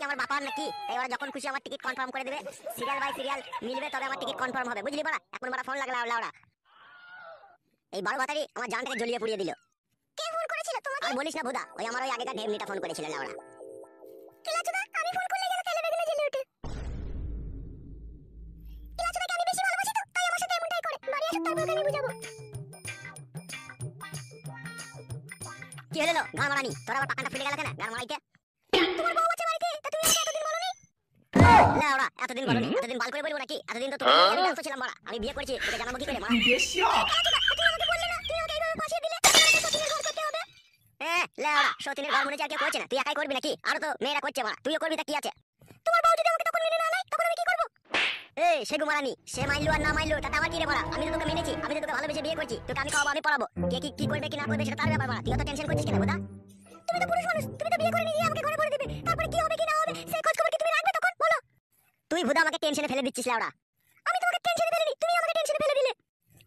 কি আমার বাবা নাকি? তাই ওরা যখন খুশি আমার টিকিট কনফার্ম করে দেবে, সিরিয়াল বাই সিরিয়াল মিলবে, তবে আমার টিকিট কনফার্ম হবে, বুঝলি বড়া? এখন বড়া ফোন লাগলা লাউড়া, এই 12 বাতারি আমার জানটাকে জ্বলিয়ে পুড়িয়ে দিল। কে ফোন করেছিল তোমাকে? আর বলিস না ভুদা, ওই আমার ওই আগেকার ঢেমনিটা ফোন করেছিল লাউড়া। কিলাচুদা, আমি ফোন করলে গেল তেলে বেগুনে জ্বলে ওঠে। কিলাচুদাকে আমি বেশি ভালোবাসি তো, তাই আমার সাথে এমনটাই করে। বাড়ি আসো তারপর কানে বুঝাবো। কি হলো গান মারানি? তোর আবার পাকাটা ফুলে গেল কেন গান মারাইতে? তোমার বউ আছে বাড়িতে, তা তুমি আমাকে এতদিন বলনি? লাউড়া, এতদিন বলনি? এতদিন বাল করে বলবো নাকি? এতদিন তো তুমি আমি ব্যস্ত ছিলাম বড়া। আমি বিয়ে করেছি, তোকে জানাবো কি করে বড়া? তুমি আমাকে বললে না, তুমি আমাকে এইভাবে ফাঁসিয়ে দিলে। সতীনের ঘর করতে হবে। লাউড়া, সতীনের ঘর মনে হচ্ছে আর কেউ করছে না, তুই একাই করবি নাকি? আরো তো মেয়েরা করছে বড়া, তুইও করবি, তা কি আছে? তোমার বউ যদি আমাকে তখন মেনে না নেয়, তখন আমি কি করব? এই সেগু মারানি, সে মাইলো আর না মাইলো তাতে আমার কি রে বড়া? আমি তো তোকে মেনেছি, আমি তো তোকে ভালোবেসে বিয়ে করছি, তোকে আমি খাওয়াবো, আমি পড়াবো, কে কি করবে কি না করবে সেটা তার ব্যাপার বড়া, তুই অত টেনশন করছিস কেন বুদা? তুমি তো পুরুষ মানুষ, তুমি তো বিয়ে করে নিয়ে আমাকে ঘরে ভরে দিবে, তারপরে কি হবে কি না হবে সেই খোঁজ খবর কি তুমি রাখবে তখন বলো? তুই ভুদা আমাকে টেনশনে ফেলে দিচ্ছিস লাউড়া। আমি তোমাকে টেনশনে ফেলিনি, তুমি আমাকে টেনশনে ফেলে দিলে।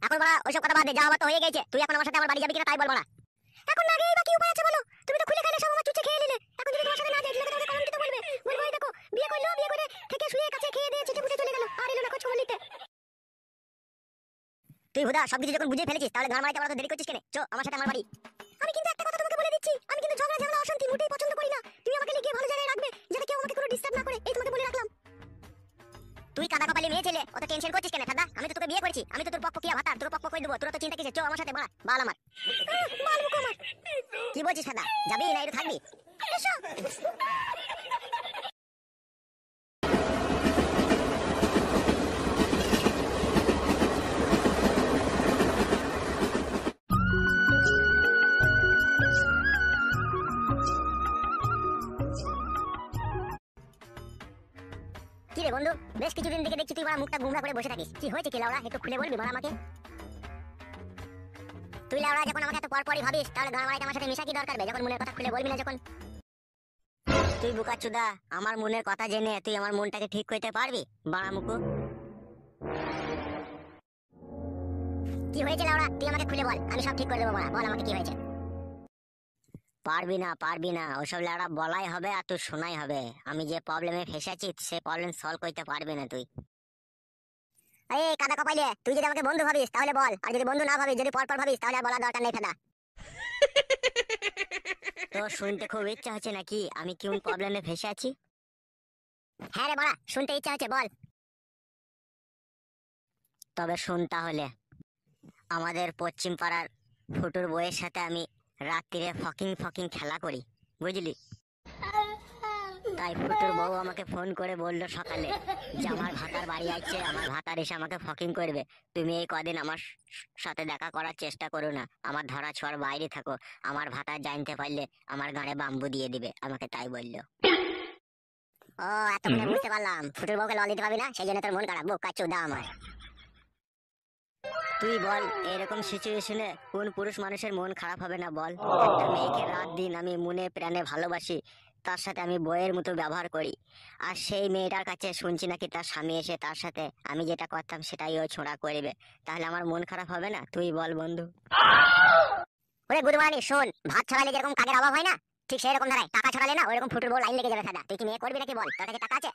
এখন বড়া ওইসব কথা বাদ দে, যা হবার তো হয়ে গেছে, তুই এখন আমার সাথে আমার বাড়ি যাবি কিনা তাই বল বড়া। এখন না গিয়ে বা কি উপায় আছে বলো? তুমি তো খুলে খাইলে সব আমার চুচে খেয়ে নিলে, এখন যদি তোমার সাথে না যাই তাহলে তোমাকে কলঙ্কিত বলবে, বলবে এই দেখো বিয়ে করলো, বিয়ে করে থেকে শুয়ে কাছে খেয়ে দিয়ে চিটে পুটে চলে গেল, আর এলো না খোঁজ খবর নিতে। তুই ভুদা সবকিছু যখন বুঝে ফেলেছিস তাহলে ঘর মারাইতে বড় দেরি করছিস কেন? চো আমার সাথে আমার বাড়ি। আমি কিন্তু একটা কথা তোমাকে বলে দিচ্ছি, আমি কিন্তু ঝগড়া ঝামেলা অশান্তি মোটেই পছন্দ করি না। তুমি আমাকে লিখে ভালো জায়গায় রাখবে, যাতে কেউ আমাকে কোনো ডিস্টার্ব না করে, এই তোমাকে বলে রাখলাম। তুই কাদা কপালি মেয়ে ছেলে, অত টেনশন করছিস কেন দাদা? আমি তো তোকে বিয়ে করেছি, আমি তো তোর পক্ষ কিয়া ভাতার, তোর পক্ষ কই দেবো, তোর তো চিন্তা কিসের? চো আমার সাথে বড়া, বাল আমার বাল মুখ আমার। কি বলছিস দাদা, যাবি না একটু থাকবি? এসো। কি রে বন্ধু, বেশ কিছুদিন থেকে দেখছি তুই বড় মুখটা গুমরা করে বসে থাকিস, কি হয়েছে কি লাউড়া? একটু খুলে বলবি বড় আমাকে? তুই লাউড়া যখন আমাকে এত পরপরই ভাবিস, তাহলে ঘর মারাইতে আমার সাথে মিশা কি দরকার বে? যখন মনের কথা খুলে বলবি না যখন। তুই বুকাচুদা, আমার মনের কথা জেনে তুই আমার মনটাকে ঠিক করতে পারবি বাড়া মুকু? কি হয়েছে লাউড়া, তুই আমাকে খুলে বল, আমি সব ঠিক করে দেবো বড়া, বল আমাকে কি হয়েছে? পারবি না, ওসব লাউড়া বলাই হবে আর তুই শোনাই হবে। আমি যে প্রবলেমে ফেসেছি সে প্রবলেম সলভ করতে পারবি না তুই। এই কাদা কপাইলে, তুই যদি আমাকে বন্ধু ভাবিস তাহলে বল, আর যদি বন্ধু না ভাবিস, যদি পরপর ভাবিস তাহলে আর বলার দরকার নেই ফেদা। তো শুনতে খুব ইচ্ছা হচ্ছে নাকি আমি কোন প্রবলেমে ফেসে আছি? হ্যাঁ রে বড়া, শুনতে ইচ্ছা হচ্ছে, বল। তবে শুন তাহলে, আমাদের পশ্চিম পাড়ার ফুটুর বইয়ের সাথে আমি রাত্রিরে ফকিং ফকিং খেলা করি, বুঝলি? তাই ফুটুর বউ আমাকে ফোন করে বললো সকালে যে আমার ভাতার বাড়ি আছে, আমার ভাতার এসে আমাকে ফকিং করবে, তুমি এই কদিন আমার সাথে দেখা করার চেষ্টা করো না, আমার ধরা ছোঁয়ার বাইরে থাকো, আমার ভাতার জানতে পারলে আমার গাড়ে বাম্বু দিয়ে দিবে, আমাকে তাই বললো। ও এতক্ষণে বুঝতে পারলাম, ফুটুর বউকে লল দিতে পারবি না, সেই জন্য তোর মন খারাপ, বোকা চোদা আমার। তুই বল, এরকম সিচুয়েশনে কোন পুরুষ মানুষের মন খারাপ হবে না বল? একটা মেয়েকে রাত দিন আমি মনে প্রাণে ভালোবাসি, তার সাথে আমি বইয়ের মতো ব্যবহার করি, আর সেই মেয়েটার কাছে শুনছি নাকি তার স্বামী এসে তার সাথে আমি যেটা করতাম সেটাই ও ছোঁড়া করবে, তাহলে আমার মন খারাপ হবে না? তুই বল বন্ধু। ওরে গুদমানি শোন, ভাত ছড়ালে যেরকম কাজের অভাব হয় না, ঠিক সেই রকম ধারায় টাকা ছড়ালে না ওইরকম ফুটুর বউ লাইন লেগে যাবে সাদা। তুই কি মেয়ে করবি নাকি বল? তোর কাছে টাকা আছে?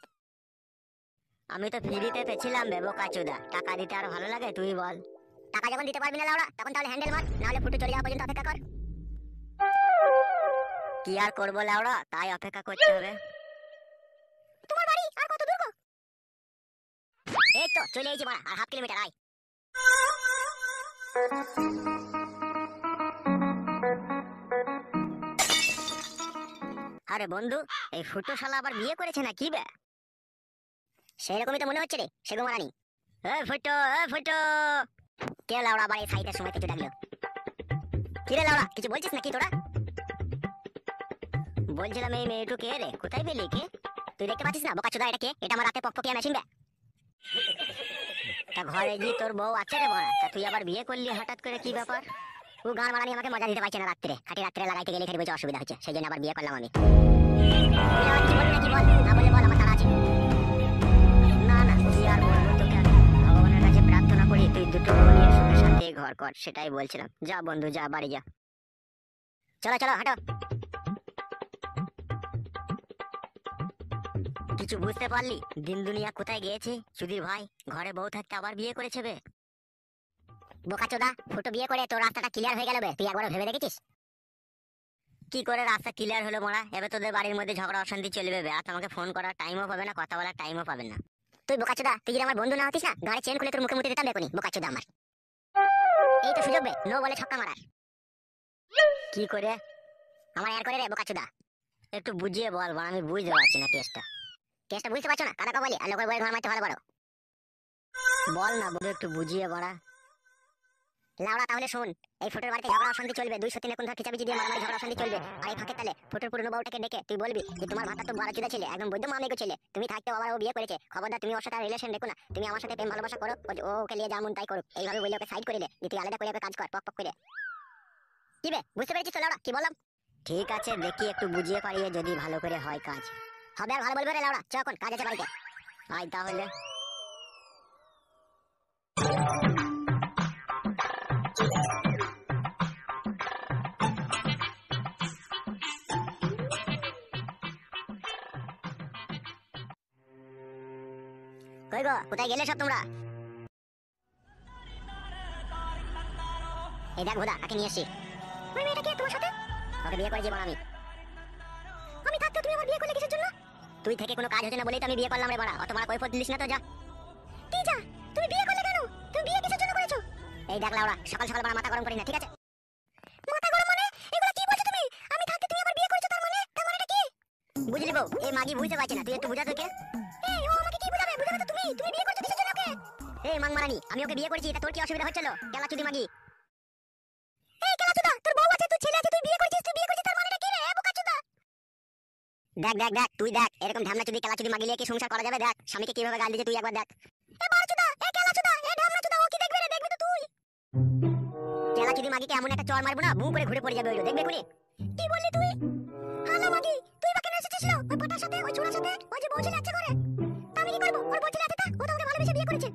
আমি তো ফ্রিতে পেছিলাম বে বোকাচোদা, টাকা দিতে আর ভালো লাগে? তুই বল। টাকা যখন দিতে পারবি না লাউড়া, তখন তাহলে হ্যান্ডেল মার, না হলে ফুটু চলে যাওয়া পর্যন্ত অপেক্ষা কর। কি আর করবো লাউড়া, তাই অপেক্ষা করতে হবে। তোমার বাড়ি আর কত দূর গো? এই তো চলে এসেছি বড়া, আর হাফ কিলোমিটার আয়। আরে বন্ধু, এই ফুটো শালা আবার বিয়ে করেছে না কি বে? সেরকমই তো মনে হচ্ছে রে সেগো মারানি। এই ফুটো, এই ফুটো। কে লাউড়া বাড়ি সাইডের সময় কিছু ডাকলো? কি রে লাউড়া, কিছু বলছিস নাকি তোরা? বলছিলাম এই মেয়েটু কে রে, কোথায় পেলি কে? তুই দেখতে পাচ্ছিস না বোকাচোদা এটা কে? এটা আমার রাতে পকপকিয়া মেশিন বে। তা ঘরে জি তোর বউ আছে রে বড়া, তা তুই আবার বিয়ে করলি হঠাৎ করে, কি ব্যাপার? ও গান মারানি আমাকে মজা দিতে পারছে না রাত্রে, খাটি রাত্রে লাগাইতে গেলে খালি বলছে অসুবিধা হচ্ছে, সেই জন্য আবার বিয়ে করলাম আমি। তুই আবার কিছু বলবি নাকি বল, না বলে বল, আমার তারা আছে। না না, কি আর বলবো তোকে, আমি ভগবানের কাছে প্রার্থনা করি তুই দুটো বউ নিয়ে সুখে শান্তি ঘর কর, সেটাই বলছিলাম। যা বন্ধু যা, বাড়ি যা। চলো চলো হাঁটো। কিছু বুঝতে পারলি দিন দুনিয়া কোথায় গিয়েছে? সুধীর ভাই ঘরে বউ থাকতে আবার বিয়ে করেছে বে। বোকাচোদা, ফুটো বিয়ে করে তোর রাস্তাটা ক্লিয়ার হয়ে গেল বে। তুই একবার ভেবে দেখেছিস কি করে রাস্তা ক্লিয়ার হলো মোড়া? এবার তোদের বাড়ির মধ্যে ঝগড়া অশান্তি চলবে বে। আর তোমাকে ফোন করার টাইমও পাবে না, কথা বলার টাইমও পাবে না। তুই বোকাচোদা, তুই যদি আমার বন্ধু না হতিস না, গাড়ি চেন খুলে তোর মুখে মুখে দিতাম বেকুনি। বোকাচোদা আমার এই তো সুযোগ বে, নো বলে ছক্কা মারার। কি করে? আমার এর করে রে বোকাচোদা। একটু বুঝিয়ে বল, আমি বুঝতে পারছি না কেসটা। কেসটা বুঝতে পারছো না? কানাকা বলি আর লোকের বইয়ের ঘর মারতে ভালো পারো। বল না বলে একটু বুঝিয়ে বড়া। লাউড়া তাহলে শোন, এই ফুটোর বাড়িতে ঝগড়া অশান্তি চলবে, 2-3 এখন ধর খিচাপিচি দিয়ে মারামারি ঝগড়া অশান্তি চলবে। আর এই ফাঁকে তালে ফুটোর পুরনো বউটাকে ডেকে তুই বলবি যে তোমার ভাতা তো বড় চুদা ছেলে, একদম বৈধ মামেগো ছেলে, তুমি থাকতে আবার ও বিয়ে করেছে, খবরদার তুমি ওর সাথে রিলেশন রেখো না, তুমি আমার সাথে প্রেম ভালোবাসা করো, ও ওকে নিয়ে যেমন তাই করুক। এইভাবে বলে ওকে সাইড করে দে, তুই আলাদা করে ওকে কাজ কর পক পক করে। কি বে, বুঝতে পেরেছিস তো লাউড়া কি বললাম? ঠিক আছে, দেখি একটু বুঝিয়ে পারিয়ে যদি ভালো করে হয় কাজ হবে। আর ভালো বলবে রে লাউড়া, চ এখন কাজ আছে বাড়িতে। আয় তাহলে। কই গো, কোথায় গেলে সব তোমরা? এই দেখ ভোদা, কাকে নিয়ে এসছি। ওই মেয়েটা কে তোমার সাথে? ওকে বিয়ে করেছি বাড়া আমি। আমি থাকতে তুমি আমার বিয়ে করলে কিসের জন্য? তুই থেকে কোনো কাজ হচ্ছে না বলেই তো আমি বিয়ে করলাম রে বাড়া। অত মারা কৈফত দিলিস না তো, যা তুই যা। তুমি বিয়ে করলে কেন? তুমি বিয়ে কিসের জন্য করেছো? এই দেখ লাউড়া, সকাল সকাল বাড়া মাথা গরম করি না, ঠিক আছে? মাথা গরম মানে? এগুলা কি বলছো তুমি? আমি থাকতে তুমি আমার বিয়ে করেছো, তার মানেটা কি? বুঝলি বউ, এই মাগি বুঝতে পারছে না, তুই একটু বুঝা তোকে। এই ও আমাকে কি বুঝাবে? বুঝাবে তো তুমি বিয়ে করছো কিসের জন্য ওকে? এই মাংমারানি, আমি ওকে বিয়ে করেছি, এটা তোর কি অসুবিধা হচ্ছিল? কেলা চুদি মাগি। এই কেলা চুদা, তোর বউ আছে, তুই ছেলে আছে, তুই বিয়ে করেছিস তার মানেটা কি রে বোকা চুদা? দেখ দেখ দেখ, তুই দেখ এরকম ঢামনা চুদি কেলা চুদি মাগি লিয়ে কি সংসার করা যাবে? দেখ স্বামীকে কিভাবে গাল দিয়েছে তুই একবার দেখ। এ বাড়া চুদা, এ কেলা চুদা, এ ঢামনা চুদা, ও কি দেখবে রে? দেখবি তো তুই। কেলা চুদি মাগিকে এমন একটা চড় মারবো না, বু করে ঘুরে পড়ে যাবে, ওইলো দেখবে কোনি। কি বললি তুই? হালা মাগি, তুই বা কেন এসেছিস রে? ওই পাটার সাথে, ওই চুড়ার সাথে, ওই যে বউছিল আছে করে। তা আমি কি করব? ওর বউছিল আছে তা, ও তো ওকে ভালোবেসে বিয়ে করেছে।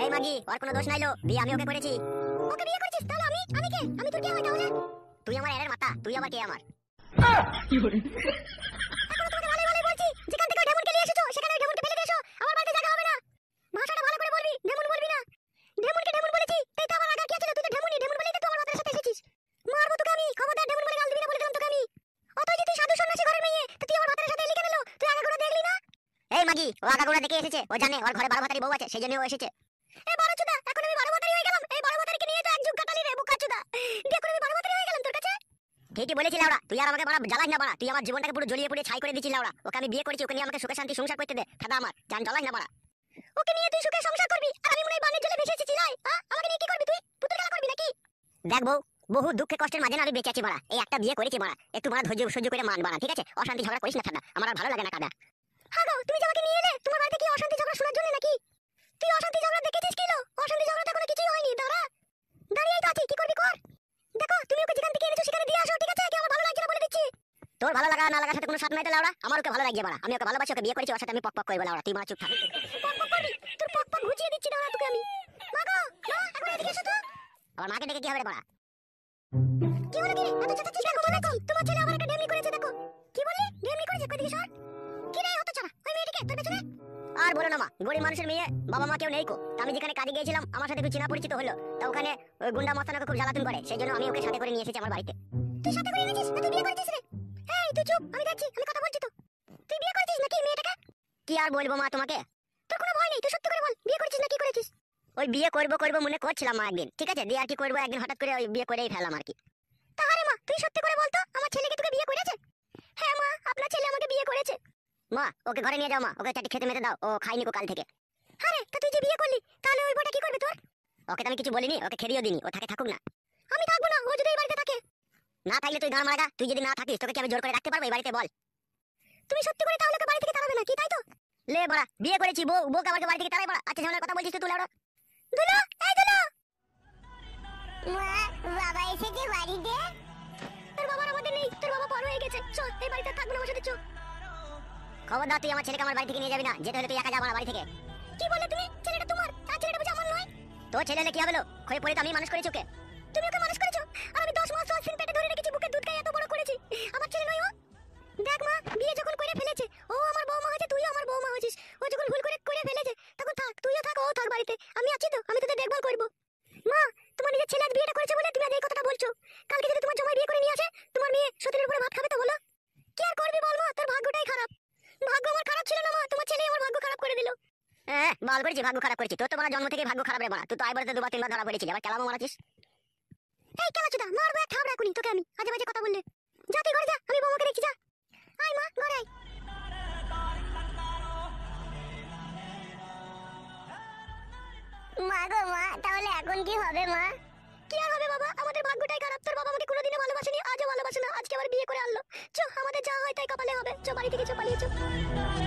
এই মাগি, ওর কোনো দোষ নাইলো, বিয়ে আমি ওকে করেছি। ওকে বিয়ে করেছিস? তাহলে আমি কে? আমি তোর কে হয় তাহলে? তুই আমার এর মাথা, তুই আবার কে আমার? কি বলে? এখন তোমাকে ভালোই ভালোই বলছি, যেখান থেকে ঢেমনকে নিয়ে এসেছো সেখানে ঢেমনকে ফেলে দিয়েছো, আমার বাড়িতে জায়গা হবে না। ভাষাটা ভালো করে বলবি, ঢেমন বলবি না। ঢেমনকে ঢেমন বলেছি, তাই তো আমার আগা কি ছিল? তুই তো ঢেমনই বলেই তো তুই আমার মাথার সাথে এসেছিস। মারবো তোকে আমি, খবরদার ঢেমন বলে গাল দিবি না বলে দিলাম তোকে আমি। অতই যে তুই সাধু সন্ন্যাসী ঘরের মেয়ে, তো তুই আমার মাথার সাথে এলি কেন? তুই আগাগোড়া দেখলি না? এই মাগি, ও আগাগোড়া দেখে এসেছে, ও জানে ওর ঘরে 12 ভাতারি বউ আছে, সেইজন্য ও এসেছে। এই বড় চুদা, এখন আমি 12 ভাতারি হয়ে গেলাম? এই 12 ভাতারিকে নিয়ে তো এক যুগ কাটালি রে বোকা চুদা। দেখো আমি 12 ভাতারি হয়ে গেলাম তোর কাছে। ঠিকই বলেছি লাউড়া, তুই আর আমাকে বড় জ্বালাস না বড়া। তুই আমার জীবনটাকে পুরো জ্বলিয়ে পুড়িয়ে ছাই করে দিছিস লাউড়া। ওকে আমি বিয়ে করেছি, ওকে নিয়ে আমাকে সুখে শান্তি সংসার করতে দে, ফাদা আমার জান জ্বালাস না বড়া। ওকে নিয়ে তুই সুখে সংসার করবি আর আমি মনে হয় বানের জলে ভেসে এসেছি লাই। আমাকে নিয়ে কি করবি তুই? পুতুল খেলা করবি নাকি? দেখ বউ, বহু দুঃখে কষ্টের মাঝে না আমি বেঁচে আছি বড়া। এই একটা বিয়ে করেছি বড়া, একটু বড়া ধৈর্য সহ্য করে মান বড়া, ঠিক আছে? অশান্তি ঝগড়া করিস না ফাদা, আমার আর ভালো লাগে না কাদা। হ্যাঁ গো, তুমি যে আমাকে নিয়ে এলে তোমার বাড়িতে কি অশান্তি ঝগড়া শোনার জন্য নাকি? তুই অশান্তি ঝগড়া দেখেছিস কিলো? অশান্তি ঝগড়া তো কোনো কিছুই হয়নি। দাঁড়া, দাঁড়িয়েই তো আছি, কি করবি কর। দেখো তুমি ওকে যেখান থেকে এনেছো সেখানে দিয়ে আসো, ঠিক আছে? কি আমার ভালো লাগছে না বলে দিচ্ছি। তোর ভালো লাগা না লাগার সাথে কোনো সাথ নাই তো লাউড়া। আমার ওকে ভালো লাগছে বড়া, আমি ওকে ভালোবাসি, ওকে বিয়ে করেছি, ওর সাথে আমি পক পক করব লাউড়া। তুই মারা চুপ থাক। পক পক করবি? তোর পক পক ঘুচিয়ে দিচ্ছি দাঁড়া তোকে আমি। মা গো, মা এখন এদিকে এসো তো। আমার মাকে ডেকে কি হবে রে বড়া? কি হলো কি রে? এত চেঁচাচ্ছিস কেন? দেখো তোমার ছেলে আবার একটা ঢেমনি করেছে, দেখো। কি বললি? ঢেমনি করেছে? কই দেখি সর। কি রে হতো ছাড়া? ওই মেয়েটিকে তোর পেছনে? আর বলো না মা, গরিব মানুষের মেয়ে, বাবা মা কেউ নেই কো। আমি যেখানে কাজে গিয়েছিলাম আমার সাথে একটু চেনা পরিচিত হলো, তা ওখানে ওই গুন্ডা মস্তানকে খুব জ্বালাতন করে, সেই জন্য আমি ওকে সাথে করে নিয়ে এসেছি আমার বাড়িতে। তুই সাথে করে এনেছিস না তুই বিয়ে করেছিস রে? এই তুই চুপ, আমি দেখছি, আমি কথা বলছি তো। তুই বিয়ে করেছিস নাকি মেয়েটাকে? কি আর বলবো মা তোমাকে? তোর কোনো ভয় নেই? তুই সত্যি করে বল, বিয়ে করেছিস না কি করেছিস? ওই বিয়ে করব মনে করছিলাম মা একদিন, ঠিক আছে? দিয়ে আর কি করবো, একদিন হঠাৎ করে ওই বিয়ে করেই ফেলাম আর কি। তাহলে মা তুই সত্যি করে বল তো, আমার ছেলেকে তোকে বিয়ে করেছে? হ্যাঁ মা, আপনার ছেলে আমাকে বিয়ে করেছে। মা ওকে ঘরে নিয়ে যাও মা, ওকে চাটি খেতে মেতে দাও, ও খাইনি কো কাল থেকে। আরে তা তুই যে বিয়ে করলি, তাহলে ওই বউটা কি করবে তোর? ওকে তো আমি কিছু বলিনি, ওকে খেদিও দিনি, ও থাকে থাকুক না। আমি থাকবো না, ও যদি এই বাড়িতে থাকে। না থাকলে তুই গান মারাগা, তুই যদি না থাকিস তোকে কি আমি জোর করে রাখতে পারবো এই বাড়িতে বল? তুমি সত্যি করে তাহলে ওকে বাড়ি থেকে তাড়াবে না কি, তাই তো? লে বড়া, বিয়ে করেছি, বউকে আমাকে বাড়ি থেকে তাড়াই বড়া? আচ্ছা ঝামেলার কথা বলছিস তুই লাউড়া। দুলো, এই দুলো। মা, বাবা এসেছে বাড়িতে? তোর বাবার আমাদের নেই, তোর বাবা বড় হয়ে গেছে। চল এই বাড়িতে থাকবো না, আমার সাথে চল। খবরদার তুই আমার ছেলেকে আমার বাড়ি থেকে নিয়ে যাবি না, যেতে হলে তুই একা যাবো না বাড়ি থেকে। কি বলে তুমি? ছেলেটা তোমার, আর ছেলেটা বুঝি আমার নয়? তোর ছেলে হলে কি হবে? খয়ে পড়ে তো আমি মানুষ করেছি ওকে। তুমি ওকে মানুষ করেছো আর আমি 10 মাস 10 দিন পেটে ধরে রেখেছি, বুকে দুধ খাই এত বড় করেছি। আমার ছেলে নয় ও। দেখ মা, বিয়ে যখন করে ফেলেছে, ও আমার বৌমা হয়েছে, তুইও আমার বৌমা বাল করেছি, ভাগ্য খারাপ করেছি। তোর তো বড় জন্ম থেকে ভাগ্য খারাপ রে বড়া। তুই তো আইবারতে দুবার তিনবার ধরা পড়েছিস, আবার কেলামও মারাছিস। এই কেলা চুদা, মারবো এক থাবড়া এখনই তোকে আমি, আজে বাজে কথা বললে। যা তুই ঘরে যা, আমি বৌমাকে দেখছি, যা। আয় মা, ঘরে আয়। মা গো মা, তাহলে এখন কি হবে মা? কি আর হবে বাবা, আমাদের ভাগ্যটাই খারাপ। তোর বাবা আমাকে কোনোদিনও ভালোবাসেনি, আজও ভালোবাসে না, আজকে আবার বিয়ে করে আনলো। চ, আমাদের যা হয় তাই কপালে হবে। চ, বাড়ি থেকে চ, পালিয়ে চ।